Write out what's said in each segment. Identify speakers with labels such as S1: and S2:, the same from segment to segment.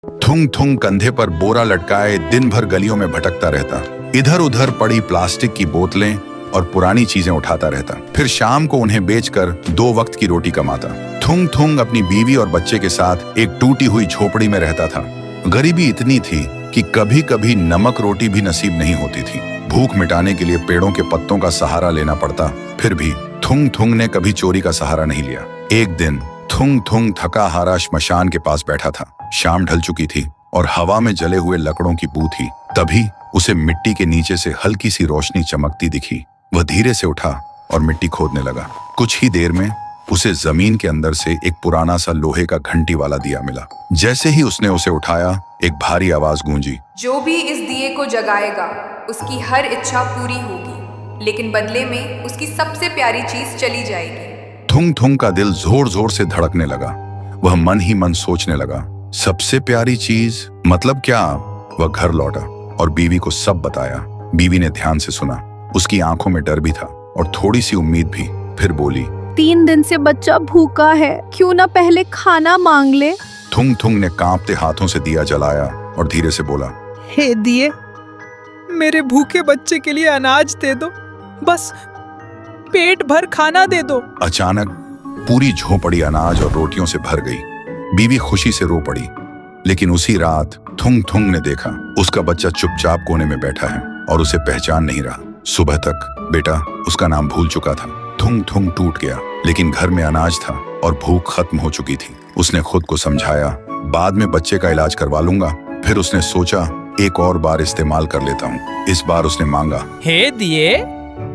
S1: थुंग थुंग कंधे पर बोरा लटकाए दिन भर गलियों में भटकता रहता। इधर उधर पड़ी प्लास्टिक की बोतलें और पुरानी चीजें उठाता रहता। फिर शाम को उन्हें बेचकर 2 वक्त की रोटी कमाता। थुंग थुंग अपनी बीवी और बच्चे के साथ एक टूटी हुई झोपड़ी में रहता था। गरीबी इतनी थी कि कभी कभी नमक रोटी भी नसीब नहीं होती थी। भूख मिटाने के लिए पेड़ों के पत्तों का सहारा लेना पड़ता। फिर भी थुंग थुंग ने कभी चोरी का सहारा नहीं लिया। एक दिन थुंग थुंग थका हारा श्मशान के पास बैठा था। शाम ढल चुकी थी और हवा में जले हुए लकड़ों की बू थी। तभी उसे मिट्टी के नीचे से हल्की सी रोशनी चमकती दिखी। वह धीरे से उठा और मिट्टी खोदने लगा। कुछ ही देर में उसे जमीन के अंदर से एक पुराना सा लोहे का घंटी वाला दिया मिला। जैसे ही उसने उसे उठाया, एक भारी आवाज गूंजी,
S2: जो भी इस दिए को जगाएगा उसकी हर इच्छा पूरी होगी, लेकिन बदले में उसकी सबसे प्यारी चीज चली जाएगी।
S1: थुंग थुंग का दिल जोर जोर से धड़कने लगा। वह मन ही मन सोचने लगा, सबसे प्यारी चीज मतलब क्या? वह घर लौटा और बीवी को सब बताया। बीवी ने ध्यान से सुना। उसकी आंखों में डर भी था और थोड़ी सी उम्मीद भी। फिर बोली,
S3: 3 दिन से बच्चा भूखा है, क्यों ना पहले खाना मांग ले।
S1: थुंग थुंग ने कांपते हाथों से दिया जलाया और धीरे से बोला,
S4: हे दिए, मेरे भूखे बच्चे के लिए अनाज दे दो, बस पेट भर खाना दे दो।
S1: अचानक पूरी झोपड़ी अनाज और रोटियों से भर गई। बीवी खुशी से रो पड़ी। लेकिन उसी रात थुंग थुंग ने देखा उसका बच्चा चुपचाप कोने में बैठा है और उसे पहचान नहीं रहा। सुबह तक बेटा उसका नाम भूल चुका था। थुंग थुंग टूट गया, लेकिन घर में अनाज था और भूख खत्म हो चुकी थी। उसने खुद को समझाया, बाद में बच्चे का इलाज करवा लूंगा। फिर उसने सोचा, एक और बार इस्तेमाल कर लेता हूँ। इस बार उसने मांगा,
S4: हे दिए,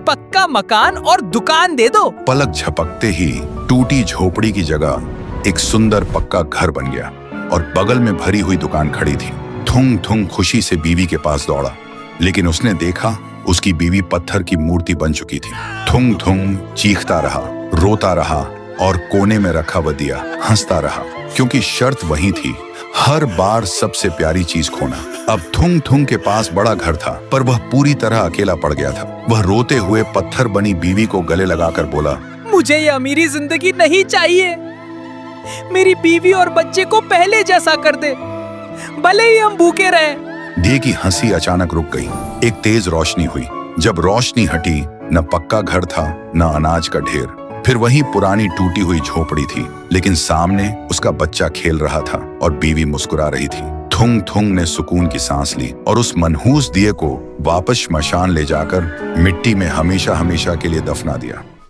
S4: पक्का मकान और दुकान दे दो।
S1: पलक झपकते ही टूटी झोपड़ी की जगह एक सुंदर पक्का घर बन गया और बगल में भरी हुई दुकान खड़ी थी। थुंग थुंग खुशी से बीवी के पास दौड़ा, लेकिन उसने देखा उसकी बीवी पत्थर की मूर्ति बन चुकी थी। थुंग थुंग चीखता रहा, रोता रहा और कोने में रखा वह दिया हंसता रहा, क्योंकि शर्त वही थी, हर बार सबसे प्यारी चीज खोना। अब थुंग थुंग के पास बड़ा घर था, पर वह पूरी तरह अकेला पड़ गया था। वह रोते हुए पत्थर बनी बीवी को गले लगाकर बोला,
S4: मुझे ये अमीरी जिंदगी नहीं चाहिए। मेरी बीवी और बच्चे को पहले जैसा कर दे, भले ही हम भूखे रहें।
S1: दिए की हंसी अचानक रुक गई। एक तेज रोशनी हुई। जब रोशनी हटी, न पक्का घर था न अनाज का ढेर। फिर वही पुरानी टूटी हुई झोपड़ी थी, लेकिन सामने उसका बच्चा खेल रहा था और बीवी मुस्कुरा रही थी। थुंग थुंग ने सुकून की सांस ली और उस मनहूस दिए को वापस श्मशान ले जाकर मिट्टी में हमेशा हमेशा के लिए दफना दिया।